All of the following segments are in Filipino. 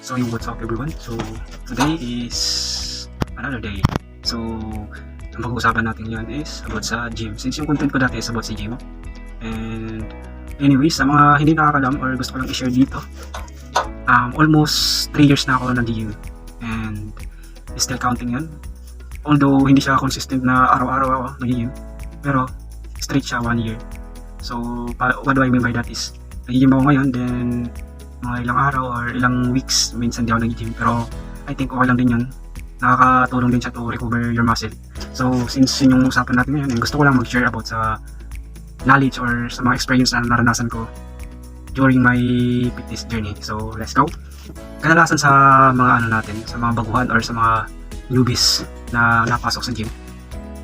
So what's up everyone? So today is another day. So ang pag-uusapan natin yan is about sa gym. Since yung content ko dati is about sa gym. And anyways, sa mga hindi nakakalam or gusto ko lang i-share dito, almost 3 years na ako nag-gym. And still counting yan. Although hindi siya consistent na araw-araw ako nag-gym. Pero straight siya 1 year. So what do I mean by that is, nag-gym ako ngayon, then mga ilang araw or ilang weeks minsan di ako nag-gym, pero I think okay lang din yun. Nakakatulong din siya to recover your muscle. So since yun yung usapan natin ngayon, gusto ko lang mag-share about sa knowledge or sa mga experience na naranasan ko during my fitness journey. So let's go. Kadalasan sa mga ano natin, sa mga baguhan or sa mga newbies na napasok sa gym,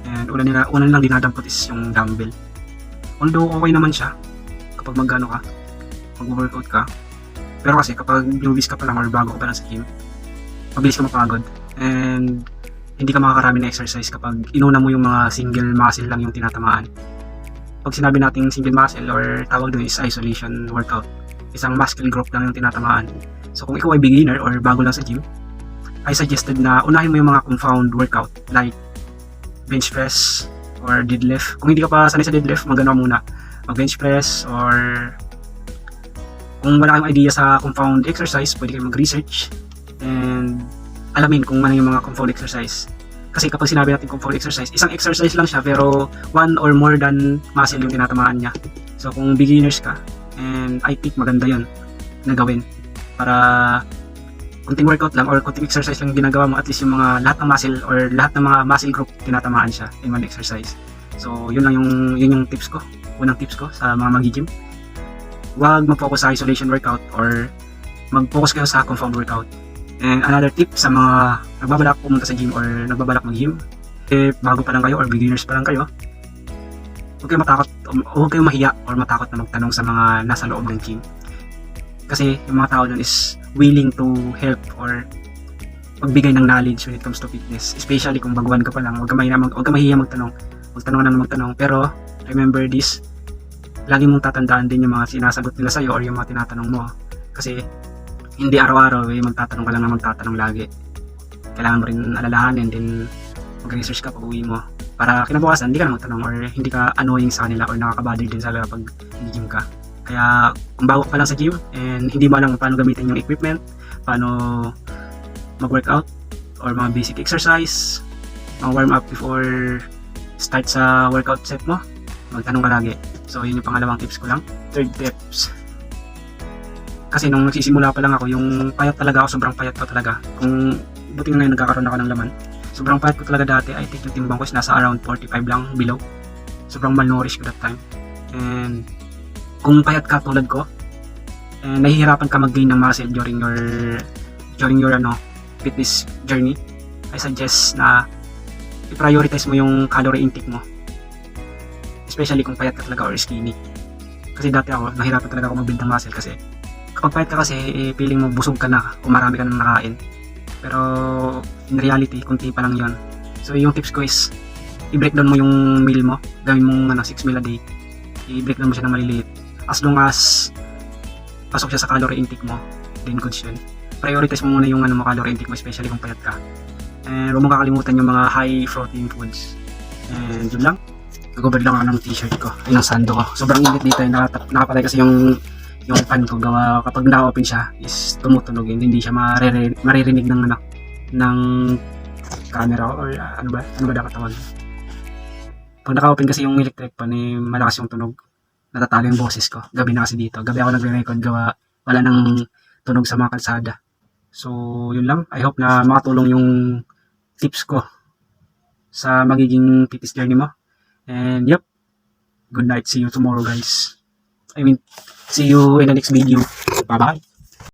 and una nilang dinadampot is yung dumbbell. Although okay naman siya kapag mag-workout ka, pero kasi kapag newbies ka pa lang or bago ka pa lang sa gym, mabilis ka mapagod and hindi ka makakarami na exercise kapag inuna mo yung mga single muscle lang yung tinatamaan. Pag sinabi nating single muscle or tawag doon is isolation workout, isang muscle group lang yung tinatamaan. So kung ikaw ay beginner or bago lang sa gym, I suggested na unahin mo yung mga compound workout like bench press or deadlift. Kung hindi ka pa sanay sa deadlift, mag-ano muna, mag bench press, or kung wala kayong idea sa compound exercise, pwede kayong mag-research and alamin kung ano yung mga compound exercise. Kasi kapag sinabi natin compound exercise, isang exercise lang siya pero one or more than muscle yung tinatamaan niya. So kung beginners ka, and I think maganda yun na gawin para kunting workout lang or kunting exercise lang yung ginagawa mo, at least yung mga lahat ng muscle or lahat ng mga muscle group tinatamaan siya in one exercise. So yun yung tips ko, unang tips ko sa mga mag-gym. Huwag mag-focus sa isolation workout or mag-focus kayo sa compound workout. And another tip sa mga nagbabalak pumunta sa gym or nagbabalak mag-gym, if bago pa lang kayo or beginners pa lang kayo, huwag kayong mahiya or matakot na magtanong sa mga nasa loob ng gym. Kasi yung mga tao doon is willing to help or magbigay ng knowledge when it comes to fitness. Especially kung baguhan ka pa lang, huwag ka mahiya magtanong. Magtanong. Pero remember this, lagi mong tatandaan din yung mga sinasagot nila sa'yo or yung mga tinatanong mo. Kasi hindi araw-araw magtatanong ka lang na magtatanong lagi. Kailangan mo rin alalahanin din, mag-research ka pag uwi mo para kinabukasan hindi ka na magtanong or hindi ka annoying sa kanila or nakakabother din sa kapag nag-gym ka. Kaya kung bago ka lang sa gym and hindi mo alam paano gamitin yung equipment, paano mag-workout or mga basic exercise, mga warm up before start sa workout set mo, magtanong ka lagi. So yun yung pangalawang tips ko lang. Third tips, kasi nung nagsisimula pa lang ako, yung payat talaga ako, sobrang payat ko talaga. Kung buti na nagkakaroon ako ng laman, sobrang payat ko talaga dati. I think yung timbang ko is nasa around 45 lang below. Sobrang malnourished ko that time. And kung payat ka tulad ko, and nahihirapan ka mag-gain ng muscle during your fitness journey, I suggest na i-prioritize mo yung calorie intake mo. Especially kung payat ka talaga or skinny. Kasi dati ako, nahirapan talaga ako mag-build ng muscle kasi kapag payat ka kasi, feeling mo busog ka na kung marami ka nang nakain. Pero in reality, kunti pa lang yon. So yung tips ko is, i-breakdown mo yung meal mo. Gawin mong 6 meal a day. I-breakdown mo siya ng maliliit. As long as pasok siya sa calorie intake mo, then good yun. Prioritize mo muna yung calorie intake mo, especially kung payat ka. And huwag mong kakalimutan yung mga high protein foods. And yun lang. Nag-over lang ako ng t-shirt ko, ay ng sando ko. Sobrang init dito, nakapatay kasi yung fan ko, gawa kapag na-open siya is tumutunog, hindi siya maririnig ng camera or ano ba dapat tawag. Pag naka-open kasi yung electric pan, malakas yung tunog, natatalo yung boses ko. Gabi na kasi dito, gabi ako nagre-record, gawa wala nang tunog sa mga kalsada. So yun lang, I hope na makatulong yung tips ko sa magiging fitness journey mo. And yep, good night, see you tomorrow guys. See you in the next video. Bye bye.